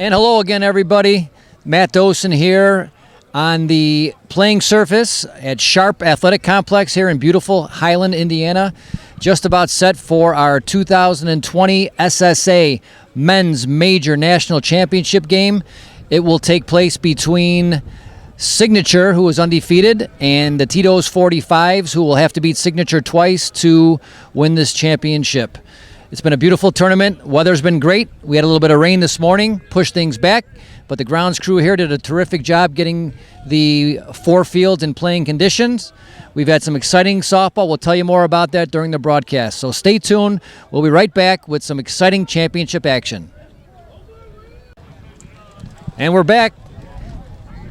And hello again, everybody. Matt Dosen here on the playing surface at Sharp Athletic Complex here in beautiful Highland, Indiana. Just about set for our 2020 SSA Men's Major National Championship game. It will take place between Signature, who is undefeated, and the Tito's 45's, who will have to beat Signature twice to win this championship. It's been a beautiful tournament. Weather's been great. We had a little bit of rain this morning, pushed things back, but the grounds crew here did a terrific job getting the four fields in playing conditions. We've had some exciting softball. We'll tell you more about that during the broadcast. So stay tuned. We'll be right back with some exciting championship action. And we're back,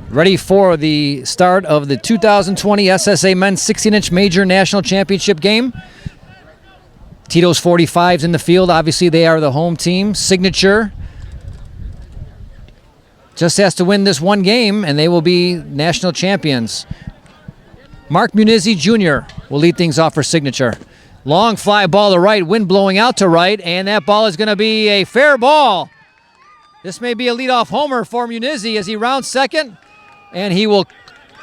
ready for the start of the 2020 SSA Men's 16-inch Major National Championship game. Tito's 45's in the field. Obviously, they are the home team. Signature just has to win this one game, and they will be national champions. Mark Munizzi Jr. will lead things off for Signature. Long fly ball to right, wind blowing out to right, and that ball is going to be a fair ball. This may be a leadoff homer for Munizzi as he rounds second, and he will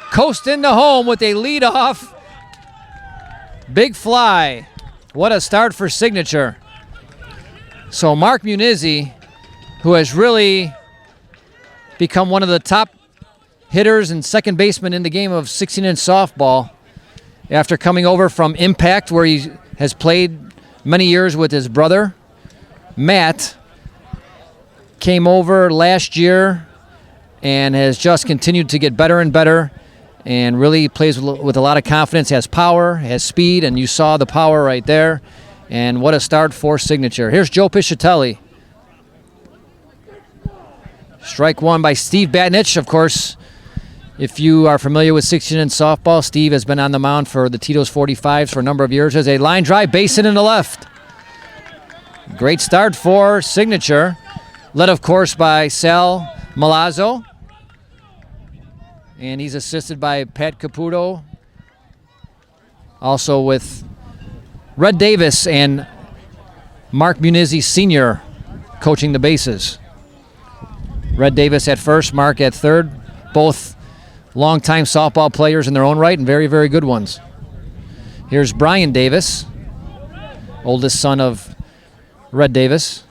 coast into home with a leadoff big fly. What a start for Signature. So Mark Munizzi, who has really become one of the top hitters and second baseman in the game of 16-inch softball after coming over from Impact, where he has played many years with his brother, Matt, came over last year and has just continued to get better and better and really plays with a lot of confidence, has power, has speed, and you saw the power right there. And what a start for Signature. Here's Joe Piscitelli. Strike one by Steve Batnich. Of course, if you are familiar with 16-inch softball, Steve has been on the mound for the Tito's 45's for a number of years. There's a line drive, base hit in the left. Great start for Signature, led, of course, by Sal Malazzo. And he's assisted by Pat Caputo, also with Red Davis and Mark Munizzi Sr. coaching the bases. Red Davis at first, Mark at third, both longtime softball players in their own right and very, very good ones. Here's Brian Davis, oldest son of Red Davis.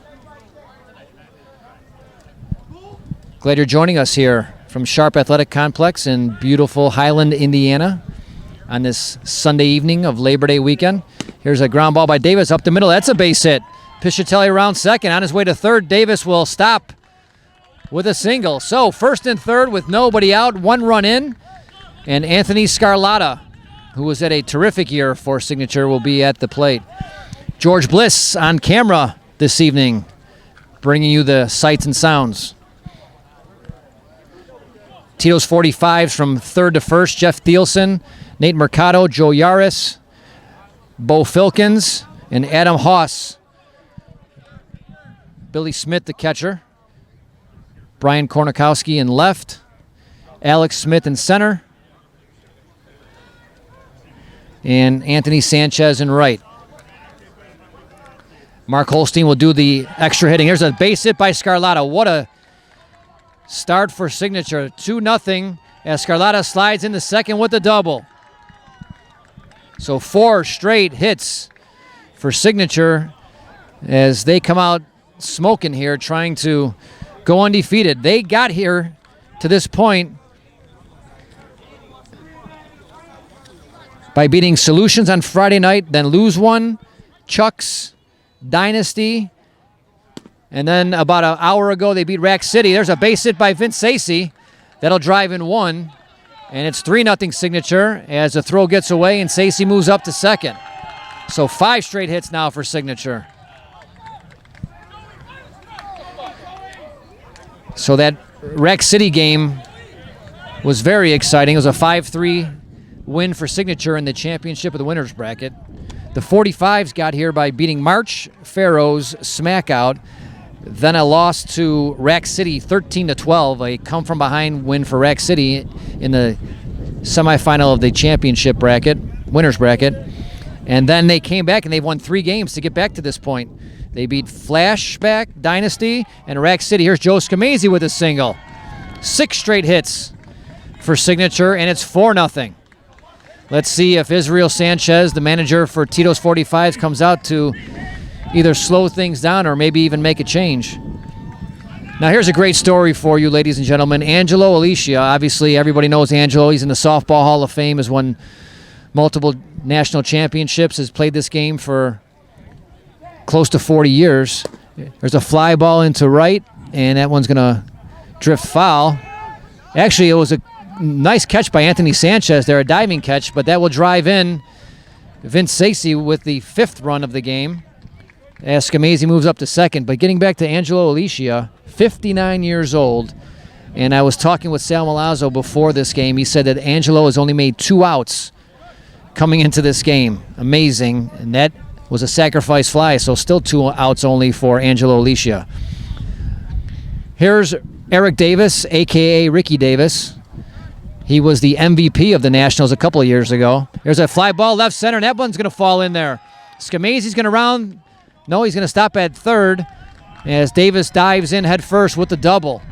Glad you're joining us here from Sharp Athletic Complex in beautiful Highland, Indiana on this Sunday evening of Labor Day weekend. Here's a ground ball by Davis up the middle. That's a base hit. Piscitelli around second. On his way to third, Davis will stop with a single. So first and third with nobody out, one run in, and Anthony Scarlatta, who was at a terrific year for Signature, will be at the plate. George Bliss on camera this evening, bringing you the sights and sounds. Tito's 45's from third to first, Jeff Thielsen, Nate Mercado, Joe Yaris, Bo Filkins, and Adam Haas. Billy Smith, the catcher. Brian Kornikowski in left. Alex Smith in center. And Anthony Sanchez in right. Mark Holstein will do the extra hitting. Here's a base hit by Scarlatta. What a start for Signature. 2-0 as Scarlatta slides into second with the double. So 4 straight hits for Signature as they come out smoking here, trying to go undefeated. They got here to this point by beating Solutions on Friday night, then lose one, Chuck's, Dynasty, and then about an hour ago they beat Rack City. There's a base hit by Vince Sacey. That'll drive in one, and it's 3-0 Signature as the throw gets away and Sacey moves up to second. So 5 straight hits now for Signature. So that Rack City game was very exciting. It was a 5-3 win for Signature in the championship of the winners bracket. The 45's got here by beating March Pharaohs smack out. Then a loss to Rack City 13-12, a come-from-behind win for Rack City in the semifinal of the championship bracket, winners bracket. And then they came back and they've won 3 games to get back to this point. They beat Flashback Dynasty and Rack City. Here's Joe Scamese with a single. 6 straight hits for Signature, and it's 4-0. Let's see if Israel Sanchez, the manager for Tito's 45's, comes out to either slow things down or maybe even make a change. Now here's a great story for you, ladies and gentlemen. Angelo Alicia, obviously everybody knows Angelo. He's in the Softball Hall of Fame, has won multiple national championships, has played this game for close to 40 years. There's a fly ball into right, and that one's going to drift foul. Actually, it was a nice catch by Anthony Sanchez there, a diving catch, but that will drive in Vince Sacey with the 5th run of the game as Scamese moves up to second. But getting back to Angelo Alicia, 59 years old, and I was talking with Sal Milazzo before this game. He said that Angelo has only made 2 outs coming into this game. Amazing, and that was a sacrifice fly, so still 2 outs only for Angelo Alicia. Here's Eric Davis, a.k.a. Ricky Davis. He was the MVP of the Nationals a couple of years ago. There's a fly ball left center, and that one's going to fall in there. Scamese's going to round. No, he's going to stop at third as Davis dives in head first with the double.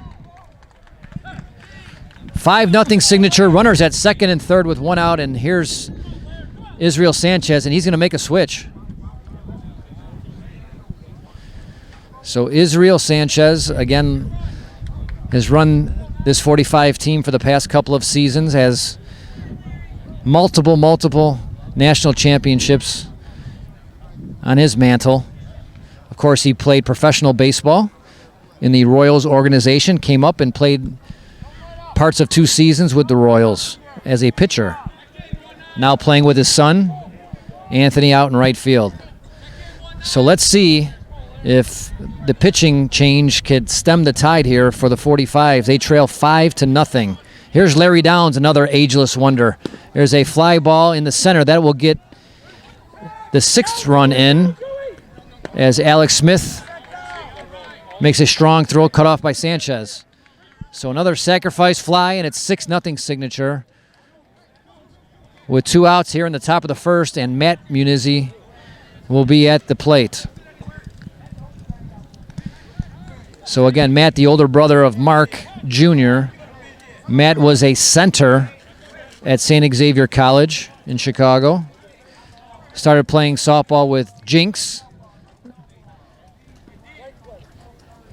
5-0 Signature. Runners at second and third with 1 out, and here's Israel Sanchez, and he's going to make a switch. So Israel Sanchez, again, has run this 45 team for the past couple of seasons, has multiple national championships on his mantle. Of course, he played professional baseball in the Royals organization, came up and played parts of 2 seasons with the Royals as a pitcher. Now playing with his son, Anthony, out in right field. So let's see if the pitching change could stem the tide here for the 45s. They trail 5-0. Here's Larry Downs, another ageless wonder. There's a fly ball in the center. That will get the 6th run in as Alex Smith makes a strong throw, cut off by Sanchez. So another sacrifice fly, and it's 6-0 Signature with 2 outs here in the top of the first, and Matt Munizi will be at the plate. So again, Matt, the older brother of Mark Jr. Matt was a center at St. Xavier College in Chicago. Started playing softball with Jinx.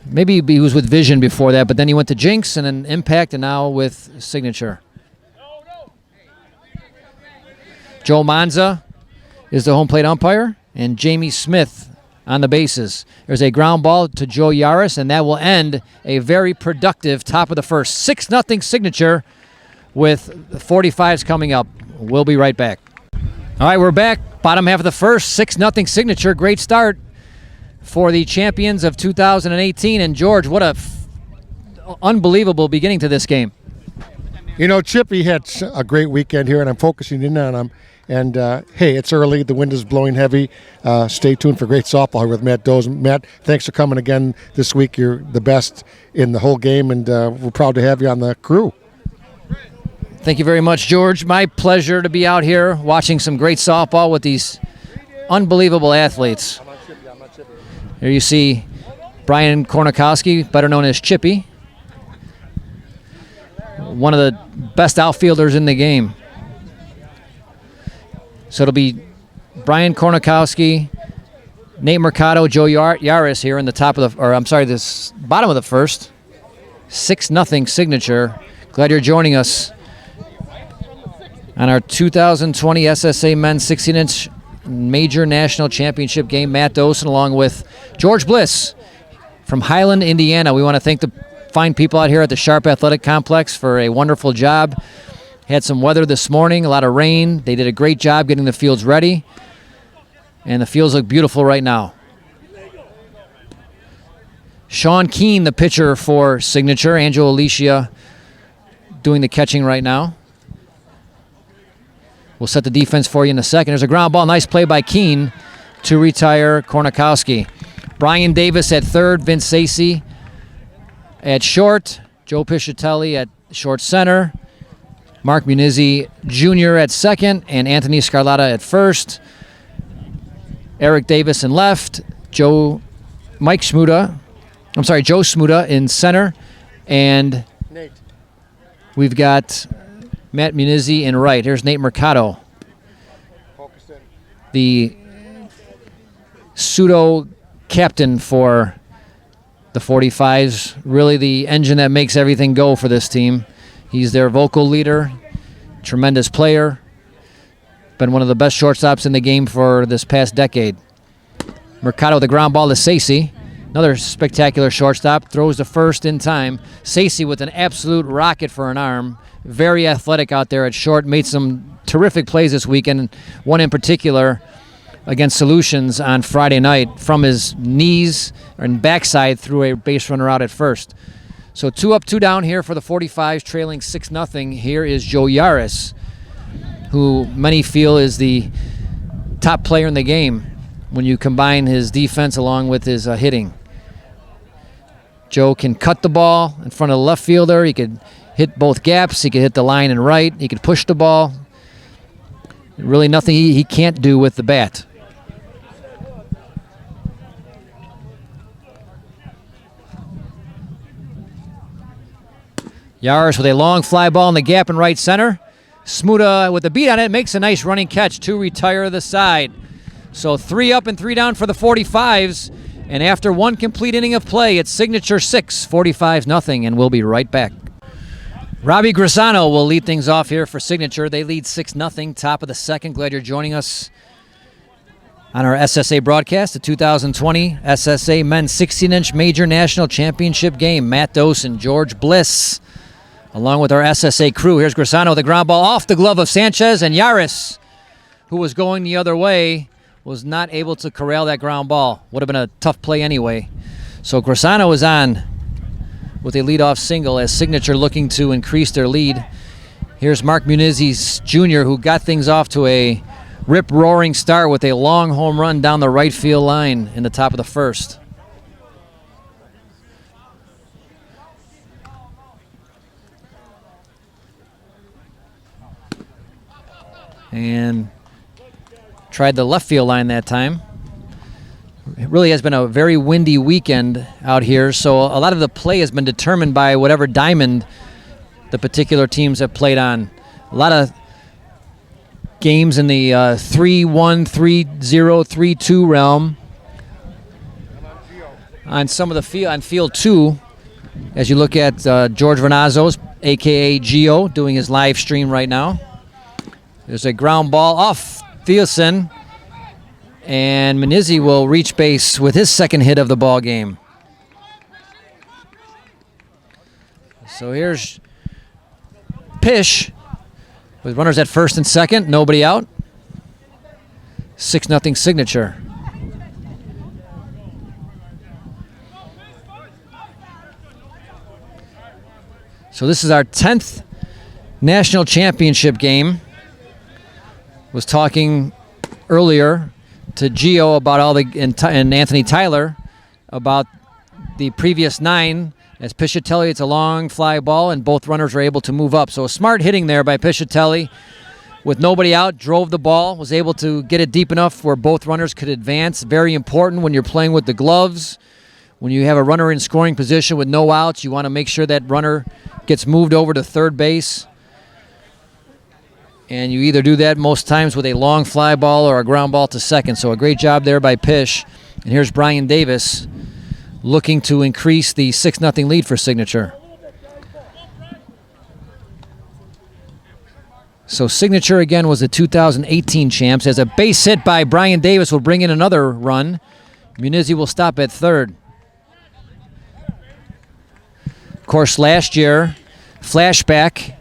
Maybe he was with Vision before that, but then he went to Jinx and then Impact, and now with Signature. Joe Manza is the home plate umpire, and Jamie Smith on the bases. There's a ground ball to Joe Yaris, and that will end a very productive top of the first. 6-0 Signature with the 45s coming up. We'll be right back. All right, we're back. Bottom half of the first, 6-0 Signature. Great start for the champions of 2018. And George, what a unbelievable beginning to this game. You know, Chippy had a great weekend here, and I'm focusing in on him. And, hey, it's early. The wind is blowing heavy. Stay tuned for great softball here with Matt Dosen. Matt, thanks for coming again this week. You're the best in the whole game, and we're proud to have you on the crew. Thank you very much, George. My pleasure to be out here watching some great softball with these unbelievable athletes. Here you see Brian Kornikowski, better known as Chippy, one of the best outfielders in the game. So it'll be Brian Kornikowski, Nate Mercado, Joe Yaris here in the top of the, or I'm sorry, this bottom of the first. 6-0 Signature. Glad you're joining us on our 2020 SSA Men's 16-inch Major National Championship game. Matt Dosen along with George Bliss from Highland, Indiana. We want to thank the fine people out here at the Sharp Athletic Complex for a wonderful job. Had some weather this morning, a lot of rain. They did a great job getting the fields ready, and the fields look beautiful right now. Sean Keane, the pitcher for Signature. Angelo Alicia doing the catching right now. We'll set the defense for you in a second. There's a ground ball. Nice play by Keane to retire Kornikowski. Brian Davis at third. Vince Sacey at short. Joe Piscitelli at short center. Mark Munizi Jr. at second, and Anthony Scarlatta at first. Eric Davis in left. Joe Joe Smuda in center, and Nate. we've got Matt Munizzi in right. Here's Nate Mercado, the pseudo captain for the 45's, really the engine that makes everything go for this team. He's their vocal leader, tremendous player, been one of the best shortstops in the game for this past decade. Mercado with the ground ball to Sacey, another spectacular shortstop, throws the first in time. Sacey with an absolute rocket for an arm, very athletic out there at short, made some terrific plays this weekend, one in particular against Solutions on Friday night from his knees and backside threw a base runner out at first. So 2 up, 2 down here for the 45's, trailing 6-0. Here is Joe Yaris, who many feel is the top player in the game when you combine his defense along with his hitting. Joe can cut the ball in front of the left fielder. He could hit both gaps. He could hit the line and right. He could push the ball. Really nothing he can't do with the bat. Yaris with a long fly ball in the gap in right center. Smuda with the beat on it makes a nice running catch to retire the side. So 3 up and 3 down for the 45's. And after one complete inning of play, it's Signature 6, 45's nothing, and we'll be right back. Robbie Grisano will lead things off here for Signature. They lead 6-0, top of the second. Glad you're joining us on our SSA broadcast, the 2020 SSA Men's 16-inch Major National Championship game. Matt Dosen, George Bliss, along with our SSA crew. Here's Grisano with the ground ball off the glove of Sanchez, and Yaris, who was going the other way, was not able to corral that ground ball. Would have been a tough play anyway. So Grisano is on with a leadoff single as Signature looking to increase their lead. Here's Mark Munizzi Jr., who got things off to a rip-roaring start with a long home run down the right field line in the top of the first. And tried the left field line that time. It really has been a very windy weekend out here, so a lot of the play has been determined by whatever diamond the particular teams have played on. A lot of games in the 3-1, 3-0, 3-2 realm. On some of the field, on field 2, as you look at George Vernazzo's, a.k.a. Gio, doing his live stream right now. There's a ground ball off Thielsen, and Munizzi will reach base with his second hit of the ball game. So here's Pish with runners at first and second, nobody out. 6-0 Signature. So this is our 10th national championship game. Was talking earlier to Gio about all the and Anthony Tyler about the previous 9. As Piscitelli, it's a long fly ball, and both runners are able to move up. So a smart hitting there by Piscitelli with nobody out, drove the ball, was able to get it deep enough where both runners could advance. Very important when you're playing with the gloves. When you have a runner in scoring position with no outs, you want to make sure that runner gets moved over to third base. And you either do that most times with a long fly ball or a ground ball to second. So a great job there by Pish. And here's Brian Davis looking to increase the 6-0 lead for Signature. So Signature again was the 2018 champs. As a base hit by Brian Davis will bring in another run. Munizzi will stop at third. Of course, last year, Flashback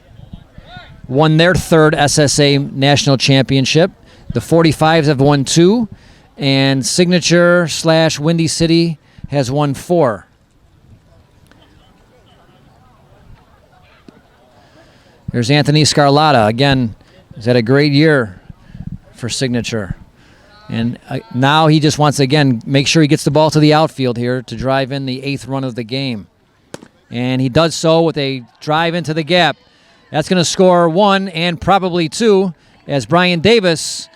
won their third SSA national championship. The 45's have won 2, and Signature / Windy City has won 4. There's Anthony Scarlata. Again, he's had a great year for Signature. And now he just wants to, again, make sure he gets the ball to the outfield here to drive in the 8th run of the game. And he does so with a drive into the gap. That's going to score 1 and probably 2 as Brian Davis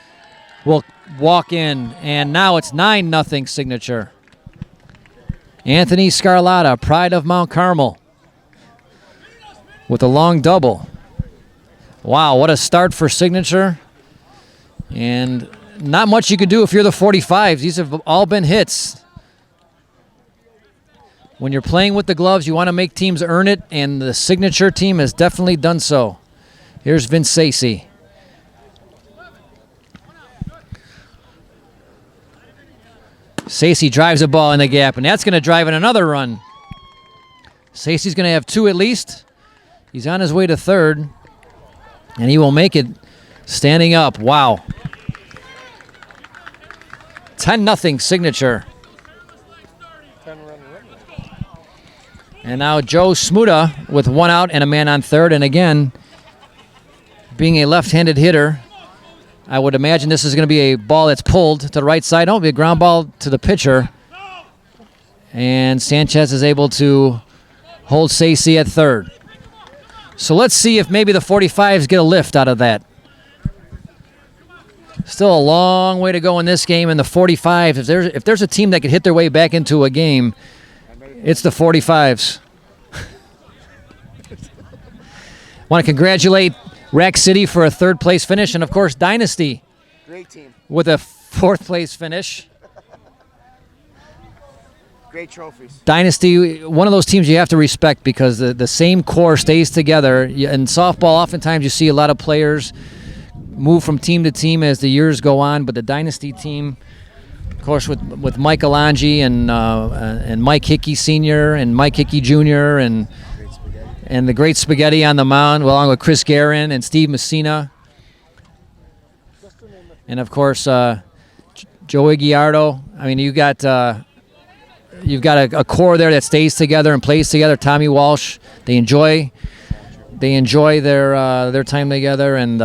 will walk in. And now it's 9-0 Signature. Anthony Scarlatta, pride of Mount Carmel, with a long double. Wow, what a start for Signature. And not much you can do if you're the 45s. These have all been hits. When you're playing with the gloves, you want to make teams earn it, and the Signature team has definitely done so. Here's Vince Sacey. Sacey drives a ball in the gap, and that's going to drive in another run. Sacey's going to have 2 at least. He's on his way to third, and he will make it standing up. Wow. 10-0 Signature. And now Joe Smuda with 1 out and a man on third. And again, being a left-handed hitter, I would imagine this is going to be a ball that's pulled to the right side. No, it'll be a ground ball to the pitcher. And Sanchez is able to hold Sacey at third. So let's see if maybe the 45s get a lift out of that. Still a long way to go in this game. And the 45s, if there's a team that could hit their way back into a game, it's the 45s. Want to congratulate Rack City for a third-place finish, and, of course, Dynasty. Great team. With a fourth-place finish. Great trophies. Dynasty, one of those teams you have to respect because the same core stays together. In softball, oftentimes you see a lot of players move from team to team as the years go on, but the Dynasty team, of course, with Mike Alongi and Mike Hickey Sr. and Mike Hickey Jr. and the great Spaghetti on the mound, along with Chris Guerin and Steve Messina. And, of course, Joey Guiardo. I mean, you've got a core there that stays together and plays together. Tommy Walsh. They enjoy their time together, and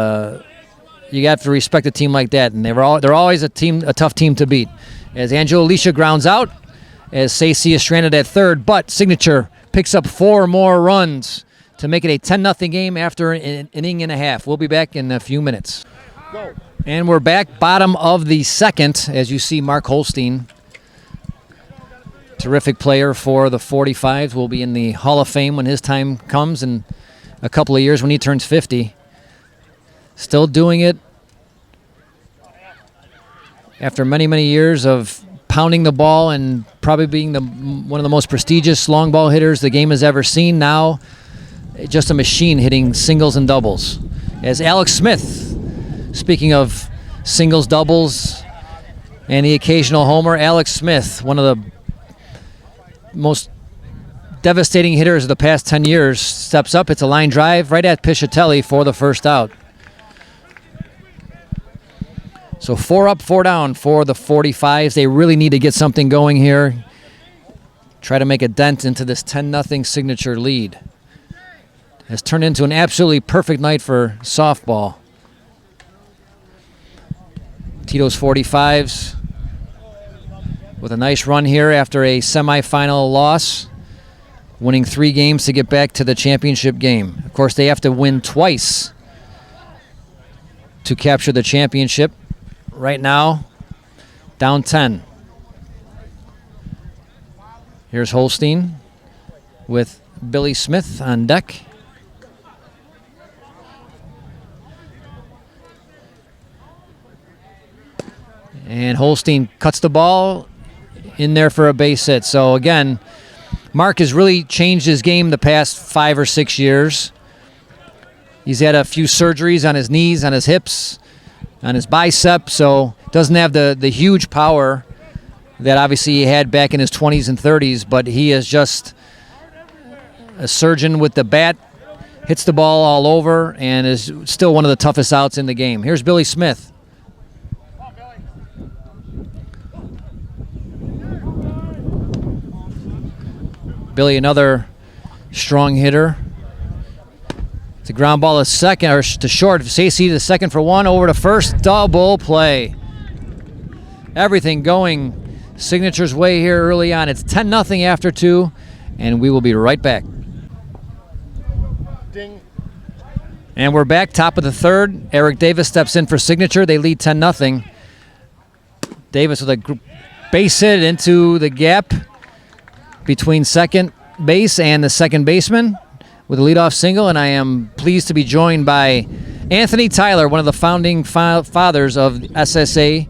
you have to respect a team like that. And they're always a tough team to beat. As Angelo Alicia grounds out, as Sacey is stranded at third, but Signature picks up 4 more runs to make it a 10-0 game after an inning and a half. We'll be back in a few minutes. Go. And we're back, bottom of the second, as you see Mark Holstein. Terrific player for the 45s. Will be in the Hall of Fame when his time comes in a couple of years when he turns 50. Still doing it after many, many years of pounding the ball and probably being one of the most prestigious long ball hitters the game has ever seen. Now, just a machine hitting singles and doubles. As Alex Smith, speaking of singles, doubles, and the occasional homer, Alex Smith, one of the most devastating hitters of the past 10 years, steps up. It's a line drive right at Piscitelli for the first out. So 4 up, 4 down for the 45s. They really need to get something going here. Try to make a dent into this 10-0 Signature lead. Has turned into an absolutely perfect night for softball. Tito's 45s with a nice run here after a semifinal loss, winning 3 games to get back to the championship game. Of course, they have to win twice to capture the championship. Right now, down 10. Here's Holstein with Billy Smith on deck. And Holstein cuts the ball in there for a base hit. So again, Mark has really changed his game the past 5 or 6 years. He's had a few surgeries on his knees, on his hips, on his bicep, so doesn't have the huge power that obviously he had back in his 20s and 30s, but he is just a surgeon with the bat, hits the ball all over, and is still one of the toughest outs in the game. Here's Billy Smith. Billy, another strong hitter. It's a ground ball to second, or to short. Sacey to second for 1, over to first. Double play. Everything going Signature's way here early on. It's 10-0 after 2, and we will be right back. Ding. And we're back, top of the third. Eric Davis steps in for Signature. They lead 10-0. Davis with a base hit into the gap. between second base and the second baseman with a leadoff single, and I am pleased to be joined by Anthony Tyler, one of the founding fathers of SSA.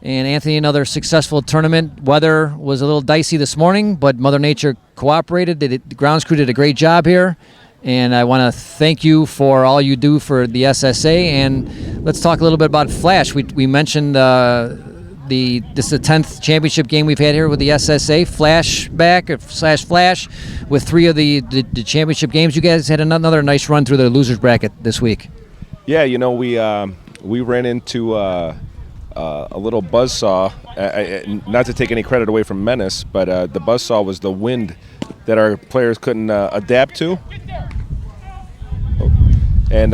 And Anthony, another successful tournament. Weather was a little dicey this morning, but Mother Nature cooperated. The grounds crew did a great job here, and I want to thank you for all you do for the SSA. And let's talk a little bit about Flash. We mentioned this is the 10th championship game we've had here with the SSA. Flash with 3 of the championship games. You guys had another nice run through the losers bracket this week. Yeah, we ran into a little buzzsaw. Not to take any credit away from Menace, but the buzzsaw was the wind that our players couldn't adapt to. And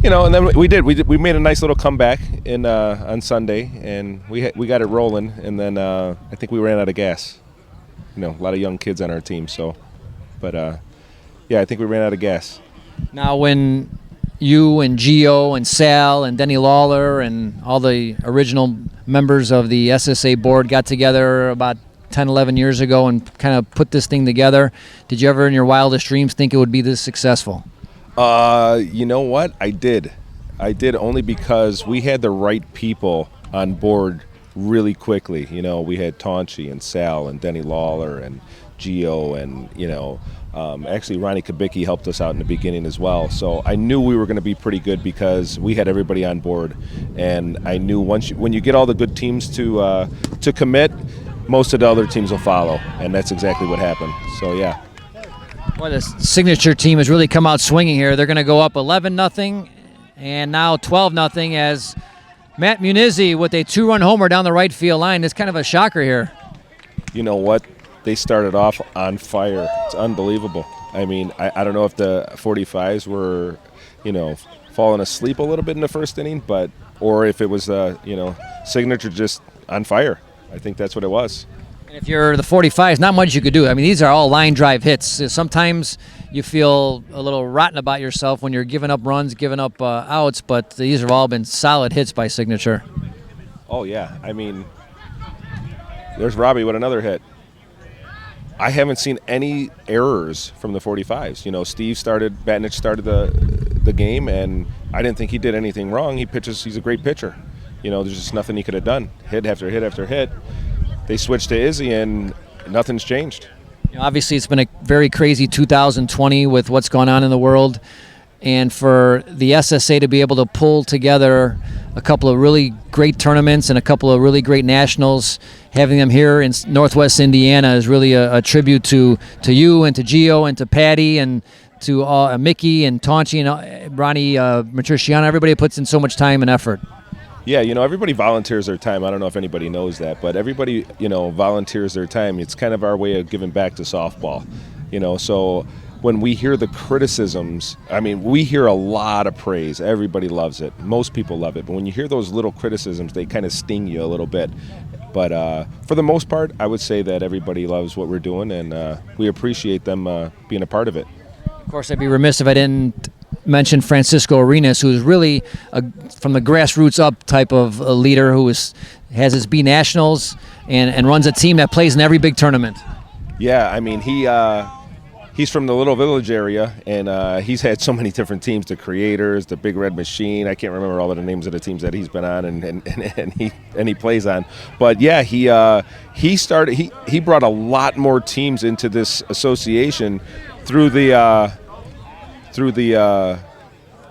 and then we made a nice little comeback on Sunday, and we got it rolling. And then I think we ran out of gas. A lot of young kids on our team. So, but I think we ran out of gas. Now, when you and Gio and Sal and Denny Lawler and all the original members of the SSA board got together about 10, 11 years ago and kind of put this thing together, did you ever in your wildest dreams think it would be this successful? You know what? I did only because we had the right people on board really quickly. We had Taunchi and Sal and Denny Lawler and Gio and, actually Ronnie Kubicki helped us out in the beginning as well. So I knew we were going to be pretty good because we had everybody on board. And I knew when you get all the good teams to commit, most of the other teams will follow. And that's exactly what happened. So, yeah. Well, the signature team has really come out swinging here. They're going to go up 11-0 and now 12-0 as Matt Munizzi with a 2-run homer down the right field line. It's kind of a shocker here. You know what? They started off on fire. It's unbelievable. I mean, I don't know if the 45's were, falling asleep a little bit in the first inning, or if it was, signature just on fire. I think that's what it was. And if you're the 45's, not much you could do. I mean, these are all line drive hits. Sometimes you feel a little rotten about yourself when you're giving up runs, giving up outs, but these have all been solid hits by signature. Oh, yeah. I mean, there's Robbie with another hit. I haven't seen any errors from the 45's. Batnich started the game, and I didn't think he did anything wrong. He's a great pitcher. There's just nothing he could have done. Hit after hit after hit. They switched to Izzy, and nothing's changed. Obviously, it's been a very crazy 2020 with what's going on in the world. And for the SSA to be able to pull together a couple of really great tournaments and a couple of really great nationals, having them here in Northwest Indiana is really a tribute to you and to Gio and to Patty and to Mickey and Taunchi and Ronnie Matriciano. Everybody puts in so much time and effort. Yeah, everybody volunteers their time. I don't know if anybody knows that, but everybody, volunteers their time. It's kind of our way of giving back to softball, so when we hear the criticisms, I mean, we hear a lot of praise. Everybody loves it. Most people love it. But when you hear those little criticisms, they kind of sting you a little bit. But for the most part, I would say that everybody loves what we're doing, and we appreciate them being a part of it. Of course, I'd be remiss if I didn't mention Francisco Arenas, who is really from the grassroots up type of a leader who has his B Nationals and runs a team that plays in every big tournament. Yeah, I mean, he's from the Little Village area, and he's had so many different teams, the Creators, the Big Red Machine. I can't remember all of the names of the teams that he's been on and he plays on. But yeah, he brought a lot more teams into this association through the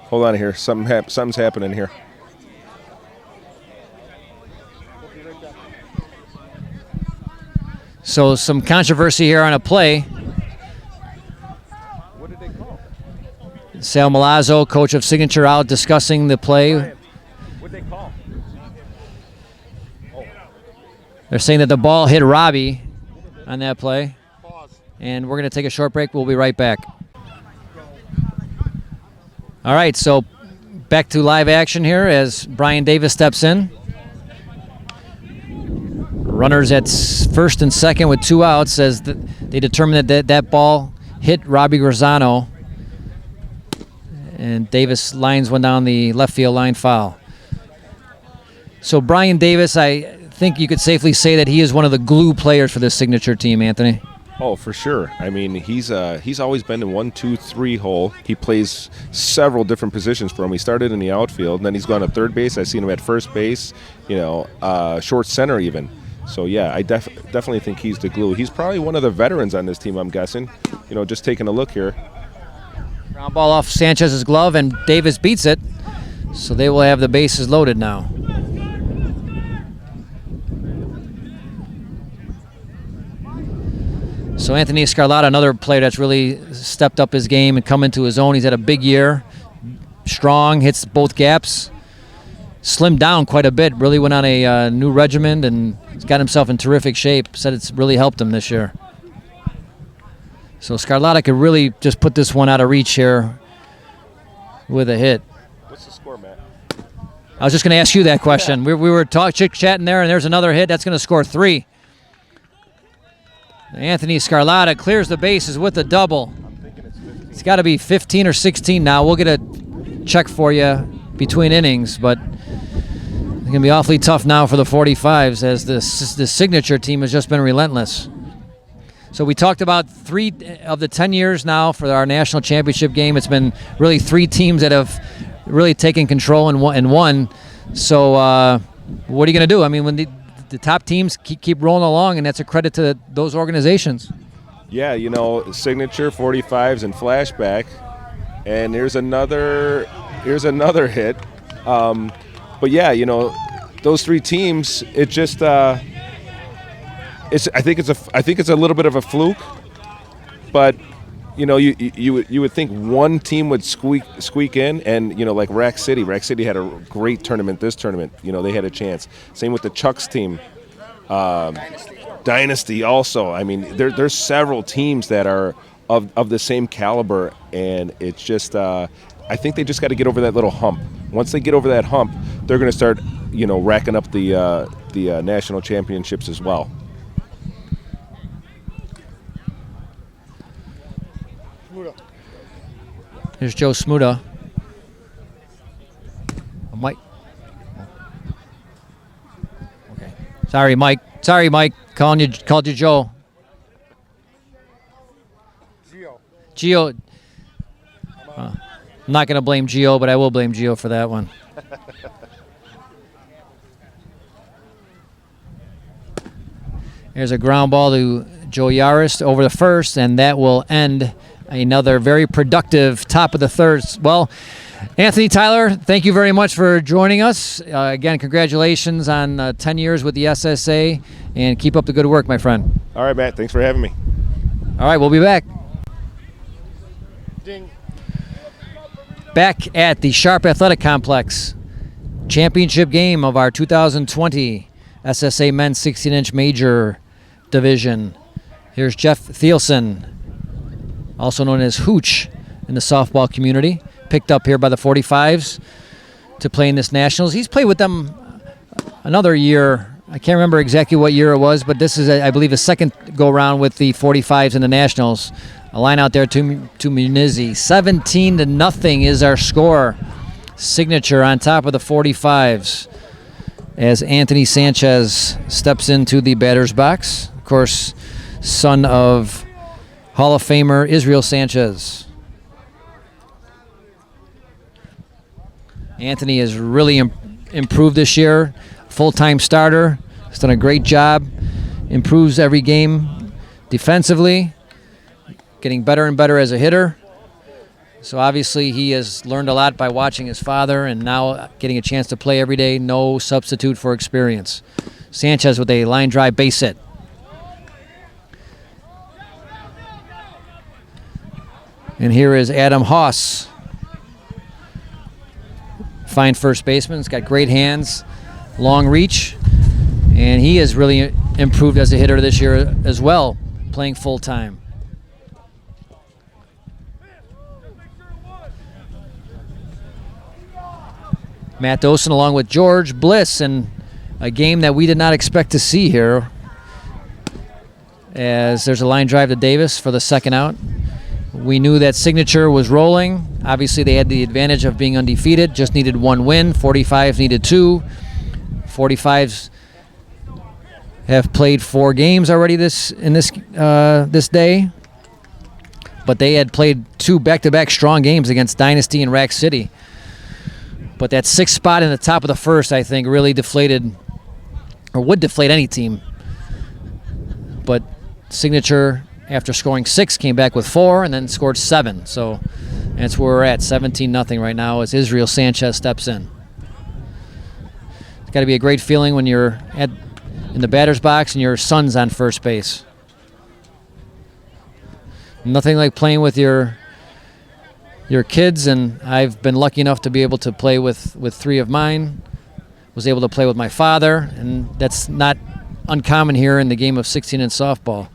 hold on here, something's happening here. So some controversy here on a play. What did they call? Sal Milazzo, coach of Signature, out discussing the play. What did they call? They're saying that the ball hit Robbie on that play. And we're going to take a short break. We'll be right back. All right, so back to live action here as Brian Davis steps in. Runners at first and second with 2 outs as they determined that ball hit Robbie Grazzano. And Davis lines one down the left field line foul. So Brian Davis, I think you could safely say that he is one of the glue players for this signature team, Anthony. Oh, for sure. I mean, he's always been in 1, 2, 3 hole. He plays several different positions for him. He started in the outfield, and then he's gone to third base. I've seen him at first base, short center even. So, yeah, I definitely think he's the glue. He's probably one of the veterans on this team, I'm guessing. Just taking a look here. Ground ball off Sanchez's glove, and Davis beats it. So they will have the bases loaded now. So Anthony Scarlata, another player that's really stepped up his game and come into his own. He's had a big year. Strong, hits both gaps. Slimmed down quite a bit. Really went on a new regimen and he's got himself in terrific shape. Said it's really helped him this year. So Scarlata could really just put this one out of reach here with a hit. What's the score, Matt? I was just going to ask you that question. We were chit-chatting there, and there's another hit. That's going to score 3. Anthony Scarlata clears the bases with a double. It's got to be 15 or 16 now. We'll get a check for you between innings, but it's going to be awfully tough now for the 45's as the signature team has just been relentless. So we talked about 3 of the 10 years now for our national championship game. It's been really 3 teams that have really taken control and won. So what are you going to do? I mean, when the top teams keep rolling along, and that's a credit to those organizations. Yeah, signature 45's and flashback, and here's another hit. But yeah, those 3 teams. It just I think it's a little bit of a fluke, but you would think one team would squeak in, and like Rack City had a great tournament this tournament. They had a chance. Same with the Chucks team, Dynasty also. I mean, there's several teams that are of the same caliber, and it's just I think they just got to get over that little hump. Once they get over that hump, they're going to start racking up the national championships as well. Here's Joe Smuda. Mike. Okay. Sorry, Mike. Called you Joe. Gio. I'm not going to blame Gio, but I will blame Gio for that one. There's a ground ball to Joe Yaris over the first, and that will end another very productive top of the third. Well, Anthony Tyler, thank you very much for joining us. Again, congratulations on 10 years with the SSA, and keep up the good work, my friend. All right, Matt. Thanks for having me. All right, we'll be back. Ding. Back at the Sharp Athletic Complex, championship game of our 2020 SSA Men's 16-inch Major Division. Here's Jeff Thielsen, also known as Hooch in the softball community, picked up here by the 45's to play in this Nationals. He's played with them another year. I can't remember exactly what year it was, but this is, I believe, a second go-round with the 45's in the Nationals. A line out there to Munizzi. 17-0 is our score. Signature on top of the 45's as Anthony Sanchez steps into the batter's box. Of course, son of Hall of Famer Israel Sanchez. Anthony has really improved this year. Full-time starter. He's done a great job. Improves every game defensively. Getting better and better as a hitter. So obviously he has learned a lot by watching his father, and now getting a chance to play every day. No substitute for experience. Sanchez with a line drive base hit. And here is Adam Haas. Fine first baseman. He's got great hands, long reach, and he has really improved as a hitter this year as well, playing full-time. Matt Dosen along with George Bliss, and a game that we did not expect to see here, as there's a line drive to Davis for the second out. We knew that Signature was rolling. Obviously, they had the advantage of being undefeated, just needed 1 win. 45's needed 2. 45's have played 4 games already this day, but they had played 2 back-to-back strong games against Dynasty and Rack City. But that 6th spot in the top of the first, I think, really deflated, or would deflate any team. But Signature, after scoring 6, came back with 4 and then scored 7. So that's where we're at, 17-0 right now as Israel Sanchez steps in. It's got to be a great feeling when you're in the batter's box and your son's on first base. Nothing like playing with your kids, and I've been lucky enough to be able to play with 3 of mine. Was able to play with my father, and that's not uncommon here in the game of 16-inch softball.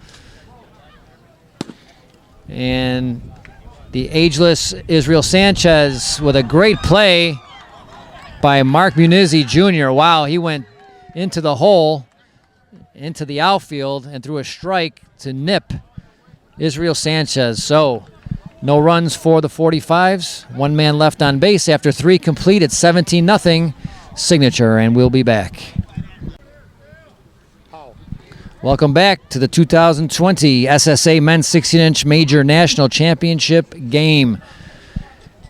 And the ageless Israel Sanchez with a great play by Mark Munizzi Jr. Wow, he went into the hole, into the outfield, and threw a strike to nip Israel Sanchez. So no runs for the 45's. 1 man left on base after 3 complete at 17-0 Signature, and we'll be back. Welcome back to the 2020 SSA Men's 16-inch Major National Championship game.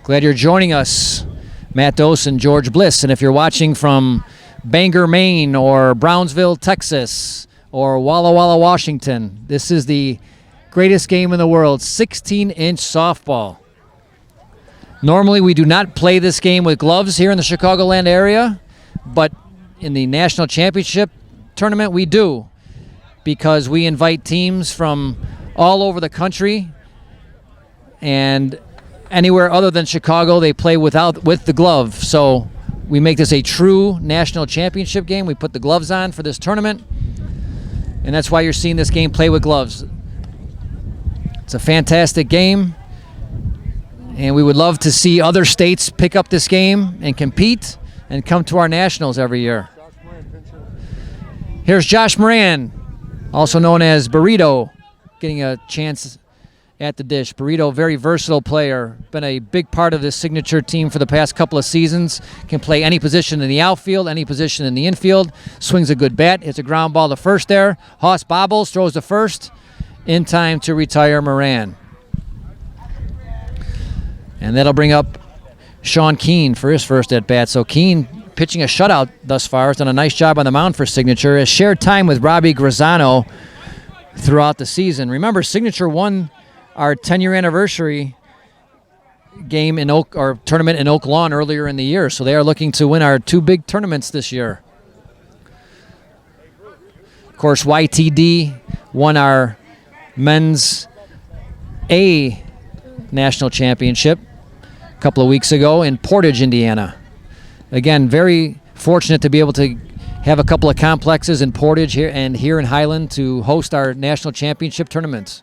Glad you're joining us, Matt Dosen, George Bliss. And if you're watching from Bangor, Maine, or Brownsville, Texas, or Walla Walla, Washington, this is the greatest game in the world, 16-inch softball. Normally, we do not play this game with gloves here in the Chicagoland area, but in the National Championship tournament, we do, because we invite teams from all over the country, and anywhere other than Chicago, they play with the glove. So we make this a true national championship game. We put the gloves on for this tournament, and that's why you're seeing this game play with gloves. It's a fantastic game, and we would love to see other states pick up this game and compete and come to our nationals every year. Here's Josh Moran, also known as Burrito, getting a chance at the dish. Burrito, very versatile player, been a big part of this Signature team for the past couple of seasons. Can play any position in the outfield, any position in the infield. Swings a good bat, hits a ground ball to first there. Haas bobbles, throws to first, in time to retire Moran. And that'll bring up Sean Keane for his first at-bat. So Keane, pitching a shutout thus far, has done a nice job on the mound for Signature, has shared time with Robbie Graziano throughout the season. Remember, Signature won our 10-year anniversary game in tournament in Oak Lawn earlier in the year, so they are looking to win our 2 big tournaments this year. Of course, YTD won our men's A national championship a couple of weeks ago in Portage, Indiana. Again, very fortunate to be able to have a couple of complexes in Portage here and here in Highland to host our national championship tournaments.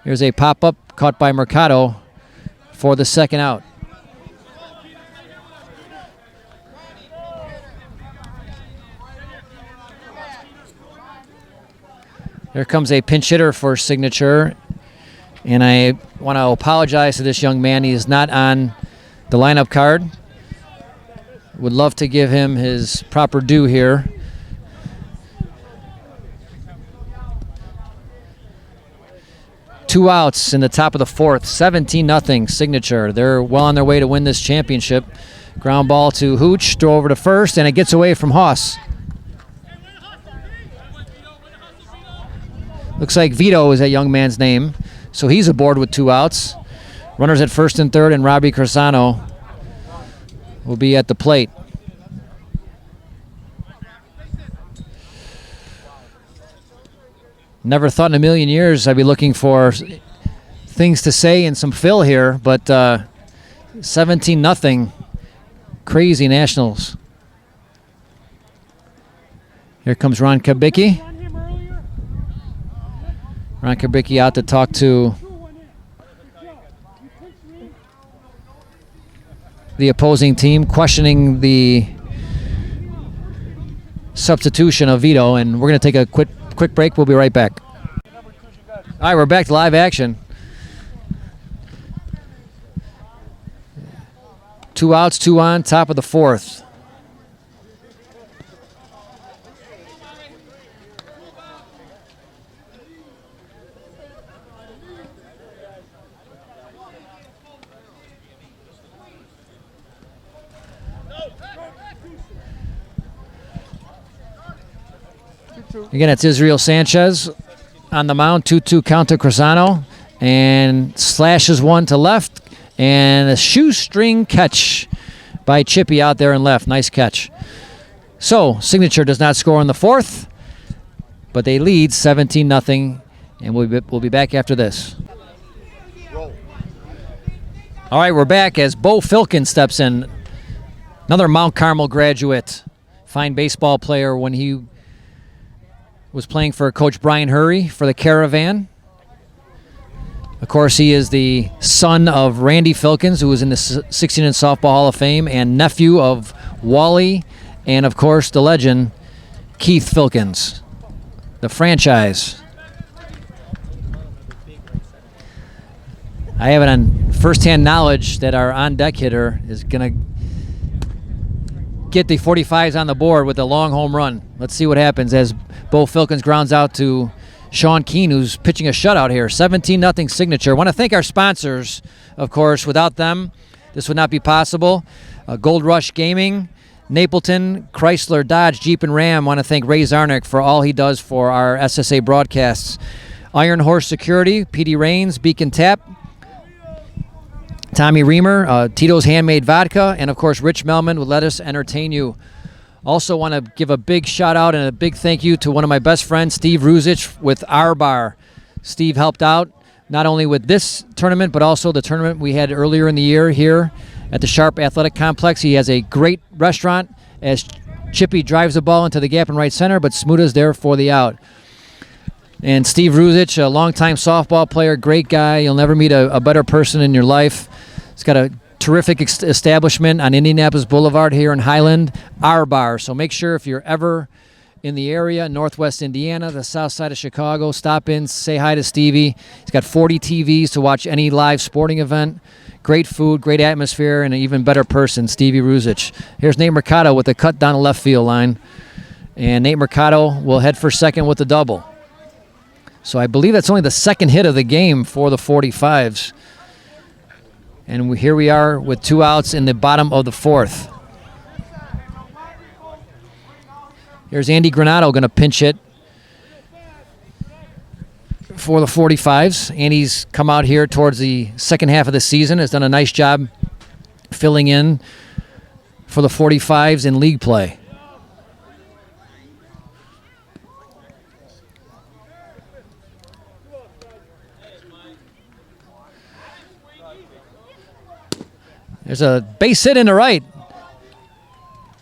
Here's a pop-up caught by Mercado for the second out. Here comes a pinch hitter for Signature, and I want to apologize to this young man. He is not on the lineup card. Would love to give him his proper due here. Two outs in the top of the fourth, 17-0 Signature. They're well on their way to win this championship. Ground ball to Hooch, throw over to first, and it gets away from Haas. Looks like Vito is that young man's name, so he's aboard with 2 outs. Runners at first and third, and Robbie Cresano will be at the plate. Never thought in a million years I'd be looking for things to say and some fill here, but 17-0, crazy Nationals. Here comes Ron Kabicki. Ron Kabicki out to talk to the opposing team, questioning the substitution of Vito, and we're going to take a quick break. We'll be right back. All right, we're back to live action. 2 outs, 2 on, top of the fourth. Again, it's Israel Sanchez on the mound. 2-2 count to Cruzano. And slashes one to left. And a shoestring catch by Chippy out there in left. Nice catch. So, Signature does not score in the fourth, but they lead 17-0, and we'll be back after this. All right, we're back as Bo Filkin steps in. Another Mount Carmel graduate. Fine baseball player when he was playing for Coach Brian Hurry for the Caravan. Of course, he is the son of Randy Filkins, who was in the 16 and Softball Hall of Fame, and nephew of Wally, and of course, the legend, Keith Filkins, the franchise. I have it on first-hand knowledge that our on-deck hitter is going to get the 45s on the board with a long home run. Let's see what happens as Bo Filkins grounds out to Sean Keane, who's pitching a shutout here. 17-0 Signature. I want to thank our sponsors, of course. Without them, this would not be possible. Gold Rush Gaming, Napleton, Chrysler, Dodge, Jeep, and Ram. I want to thank Ray Zarnick for all he does for our SSA broadcasts. Iron Horse Security, PD Rains, Beacon Tap, Tommy Reamer, Tito's Handmade Vodka, and, of course, Rich Melman would let us entertain you. Also want to give a big shout-out and a big thank you to one of my best friends, Steve Ruzich, with Our Bar. Steve helped out not only with this tournament, but also the tournament we had earlier in the year here at the Sharp Athletic Complex. He has a great restaurant as Chippy drives the ball into the gap in right center, but Smuda's there for the out. And Steve Ruzich, a longtime softball player, great guy. You'll never meet a better person in your life. He's got a terrific establishment on Indianapolis Boulevard here in Highland, Our Bar. So make sure if you're ever in the area, Northwest Indiana, the south side of Chicago, stop in, say hi to Stevie. He's got 40 TVs to watch any live sporting event. Great food, great atmosphere, and an even better person, Stevie Ruzich. Here's Nate Mercado with the cut down the left field line. And Nate Mercado will head for second with the double. So I believe that's only the second hit of the game for the 45's. And here we are with 2 outs in the bottom of the fourth. Here's Andy Granado going to pinch hit for the 45's. Andy's come out here towards the second half of the season, has done a nice job filling in for the 45's in league play. There's a base hit in the right.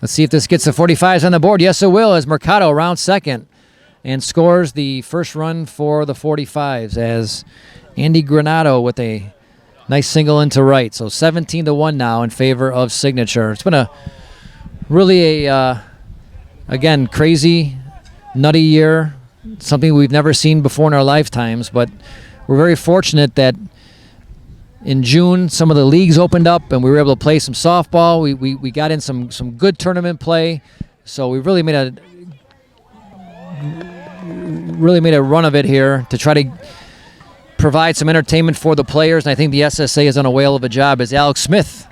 Let's see if this gets the 45's on the board. Yes, it will, as Mercado around second and scores the first run for the 45's as Andy Granado with a nice single into right. So 17-1 now in favor of Signature. It's been a really again, crazy, nutty year, something we've never seen before in our lifetimes, but we're very fortunate that in June, some of the leagues opened up, and we were able to play some softball. We got in some good tournament play, so we really made a run of it here to try to provide some entertainment for the players. And I think the SSA has done a whale of a job as Alex Smith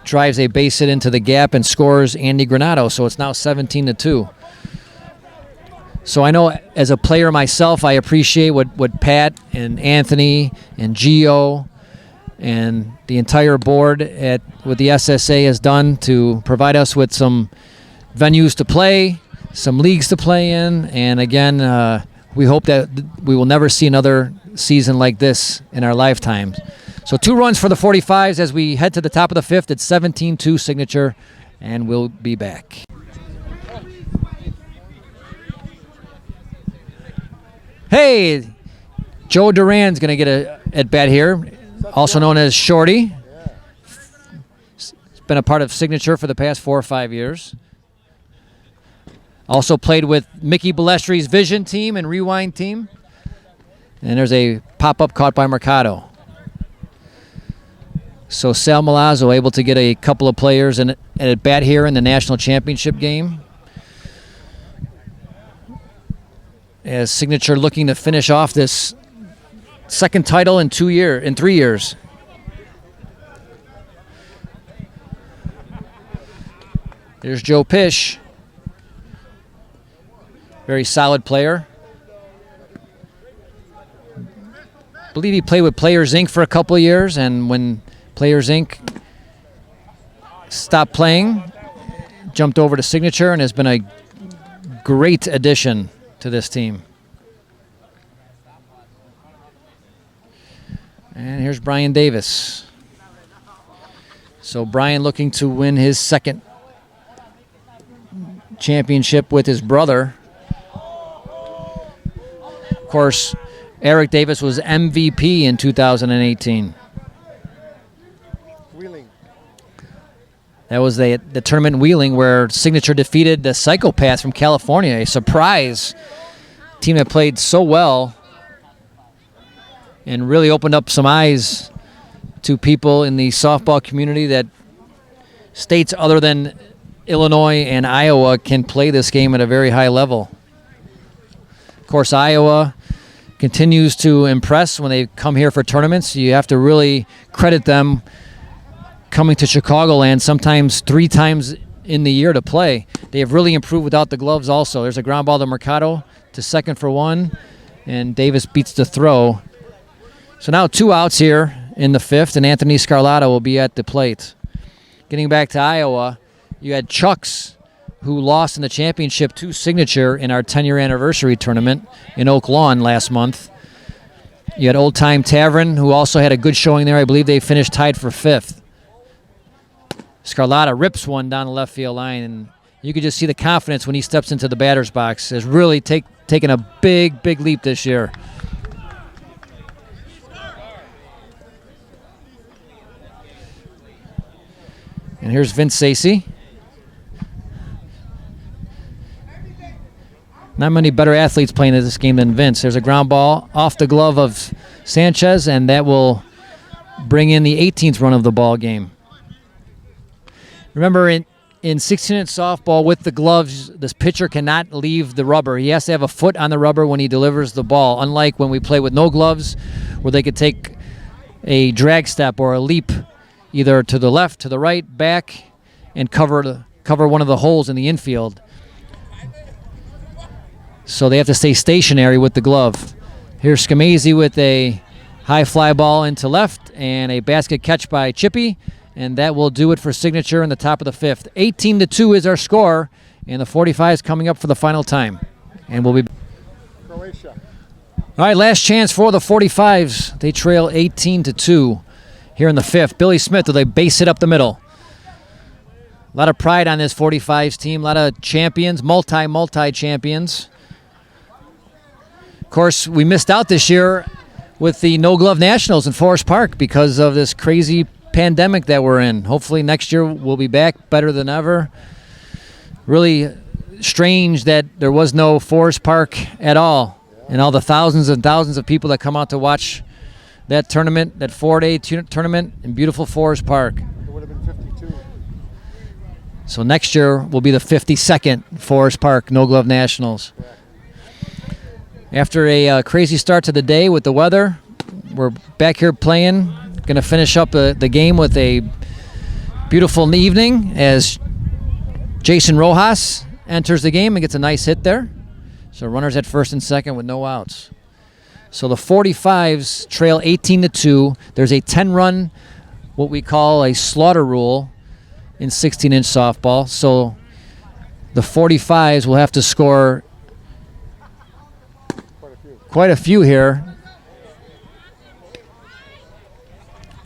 drives a base hit into the gap and scores Andy Granado. So it's now 17-2. So I know as a player myself, I appreciate what Pat and Anthony and Gio and the entire board with the SSA has done to provide us with some venues to play, some leagues to play in, and again, we hope that we will never see another season like this in our lifetime. So 2 runs for the 45's as we head to the top of the fifth. It's 17-2 Signature, and we'll be back. Hey, Joe Duran's going to get a at-bat here, also known as Shorty. He's been a part of Signature for the past 4 or 5 years. Also played with Mickey Ballestri's Vision team and Rewind team. And there's a pop-up caught by Mercado. So Sal Milazzo able to get a couple of players at bat here in the national championship game. As Signature looking to finish off this second title in 3 years. There's Joe Pish. Very solid player. I believe he played with Players Inc. for a couple of years, and when Players Inc. stopped playing, jumped over to Signature and has been a great addition to this team. And here's Brian Davis. So Brian looking to win his second championship with his brother. Of course, Eric Davis was MVP in 2018. Wheeling. That was the tournament in Wheeling where Signature defeated the Psychopaths from California, a surprise team that played so well and really opened up some eyes to people in the softball community that states other than Illinois and Iowa can play this game at a very high level. Of course, Iowa continues to impress when they come here for tournaments. You have to really credit them coming to Chicagoland sometimes 3 times in the year to play. They have really improved without the gloves also. There's a ground ball to Mercado to second for 1, and Davis beats the throw. So now 2 outs here in the 5th, and Anthony Scarlatta will be at the plate. Getting back to Iowa, you had Chucks, who lost in the championship to Signature in our 10-year anniversary tournament in Oak Lawn last month. You had Old Time Tavern, who also had a good showing there. I believe they finished tied for 5th. Scarlatta rips one down the left field line, and you could just see the confidence when he steps into the batter's box. Has really taken a big, big leap this year. And here's Vince Sacey. Not many better athletes playing in this game than Vince. There's a ground ball off the glove of Sanchez, and that will bring in the 18th run of the ball game. Remember, in 16-inch softball with the gloves, this pitcher cannot leave the rubber. He has to have a foot on the rubber when he delivers the ball, unlike when we play with no gloves, where they could take a drag step or a leap either to the left, to the right, back, and cover one of the holes in the infield. So they have to stay stationary with the glove. Here's Scamese with a high fly ball into left and a basket catch by Chippy, and that will do it for Signature in the top of the 5th. 18-2 is our score, and the 45's coming up for the final time. And we'll be... Croatia. All right, last chance for the 45's. They trail 18-2 here in the 5th. Billy Smith with a base hit up the middle. A lot of pride on this 45's team. A lot of champions, multi-champions. Of course, we missed out this year with the No Glove Nationals in Forest Park because of this crazy pandemic that we're in. Hopefully next year we'll be back better than ever. Really strange that there was no Forest Park at all, and all the thousands and thousands of people that come out to watch that tournament, that 4-day tournament in beautiful Forest Park. It would have been 52. So next year will be the 52nd Forest Park No Glove Nationals. After a crazy start to the day with the weather, we're back here playing. Going to finish up the game with a beautiful evening as Jason Rojas enters the game and gets a nice hit there. So runners at first and second with no outs. So the 45's trail 18-2. There's a 10-run, what we call a slaughter rule in 16-inch softball. So the 45's will have to score quite a few here.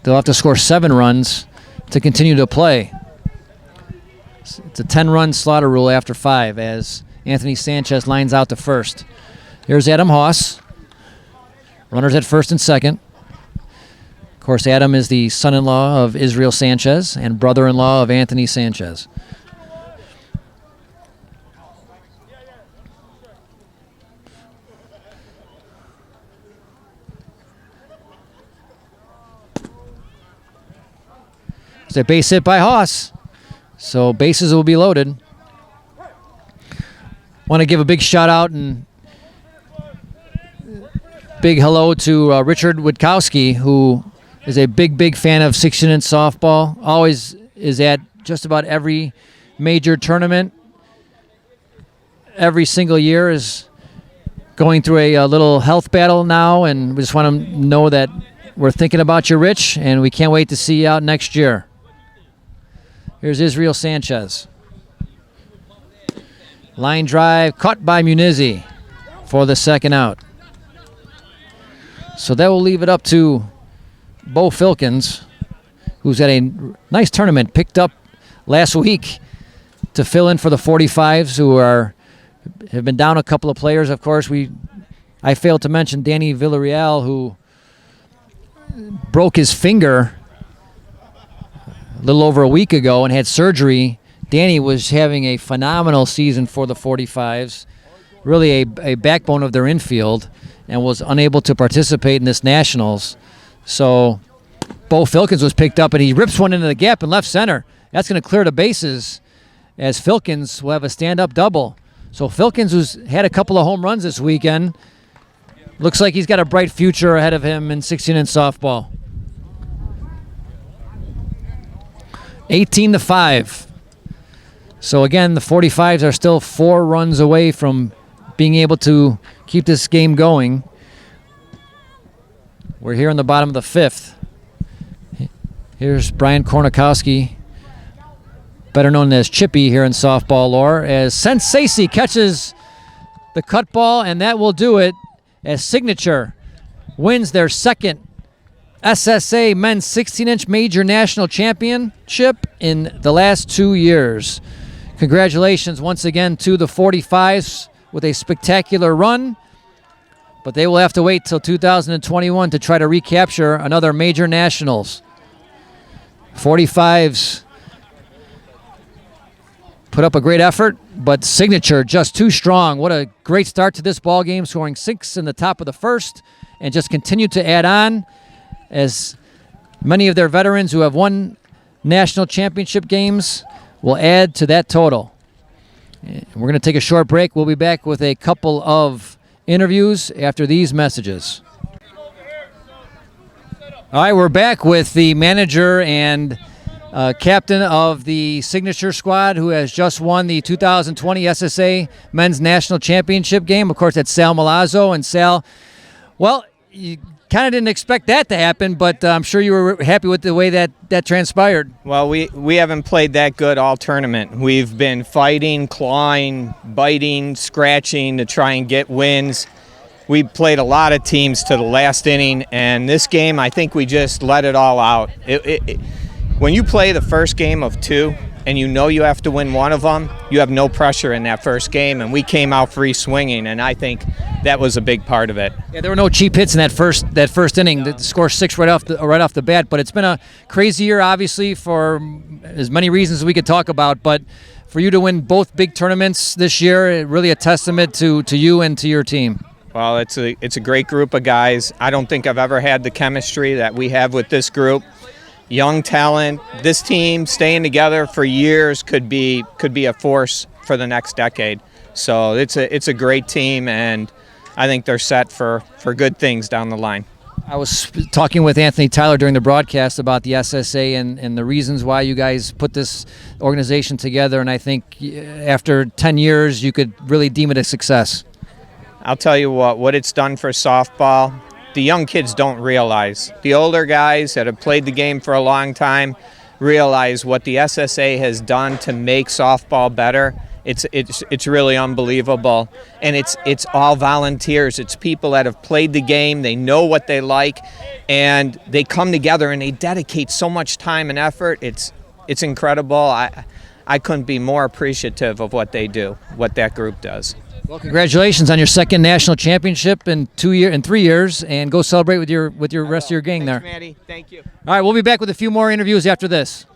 They'll have to score 7 runs to continue to play. It's a 10-run slaughter rule after 5 as Anthony Sanchez lines out to first. Here's Adam Haas. Runners at first and second. Of course, Adam is the son-in-law of Israel Sanchez and brother-in-law of Anthony Sanchez. It's a base hit by Haas. So bases will be loaded. Want to give a big shout out and big hello to Richard Witkowski, who is a big fan of 16-inch softball. Always is at just about every major tournament. every single year is going through a little health battle now, and we just want to know that we're thinking about you, Rich, and we can't wait to see you out next year. Here's Israel Sanchez. Line drive caught by Munizi for the second out. So that will leave it up to Bo Filkins, who's had a nice tournament, picked up last week to fill in for the 45's, who have been down a couple of players. Of course, I failed to mention Danny Villarreal, who broke his finger a little over a week ago and had surgery. Danny was having a phenomenal season for the 45's, really a backbone of their infield, and was unable to participate in this Nationals. So Bo Filkins was picked up, and he rips one into the gap in left center. That's going to clear the bases, as Filkins will have a stand-up double. So Filkins, who's had a couple of home runs this weekend, looks like he's got a bright future ahead of him in 16-inch softball. 18-5. So again, the 45's are still 4 runs away from being able to keep this game going. We're here in the bottom of the 5th. Here's Brian Kornikowski, better known as Chippy here in softball lore, as Sacey catches the cut ball, and that will do it, as Signature wins their second SSA men's 16-inch major national championship in the last 2 years. Congratulations once again to the 45's with a spectacular run, but they will have to wait till 2021 to try to recapture another major nationals. 45's put up a great effort, but Signature just too strong. What a great start to this ball game, scoring 6 in the top of the first, and just continued to add on, as many of their veterans who have won national championship games will add to that total. We're going to take a short break. We'll be back with a couple of interviews after these messages. All right, we're back with the manager and captain of the Signature squad, who has just won the 2020 SSA Men's National Championship game. Of course, that's Sal Milazzo. And Sal, well, you kind of didn't expect that to happen, but I'm sure you were happy with the way that transpired. Well, we haven't played that good all tournament. We've been fighting, clawing, biting, scratching to try and get wins. We played a lot of teams to the last inning, and this game, I think we just let it all out. When you play the first game of 2 and you know you have to win one of them, you have no pressure in that first game, and we came out free swinging, and I think that was a big part of it. Yeah, there were no cheap hits in that first inning. The score 6 right off the bat, but it's been a crazy year, obviously, for as many reasons as we could talk about. But for you to win both big tournaments this year, really a testament to you and to your team. Well, it's a great group of guys. I don't think I've ever had the chemistry that we have with this group. Young talent. This team staying together for years could be a force for the next decade. So it's a great team, and I think they're set for good things down the line. I was talking with Anthony Tyler during the broadcast about the SSA and the reasons why you guys put this organization together, and I think after 10 years you could really deem it a success. I'll tell you what it's done for softball, the young kids don't realize. The older guys that have played the game for a long time realize what the SSA has done to make softball better. It's really unbelievable, and it's all volunteers. It's people that have played the game, they know what they like, and they come together and they dedicate so much time and effort. It's incredible. I couldn't be more appreciative of what they do, what that group does. Well, congratulations on your second national championship in 3 years, and go celebrate with your rest of your gang there. Thanks, Maddie. Thank you. All right, we'll be back with a few more interviews after this.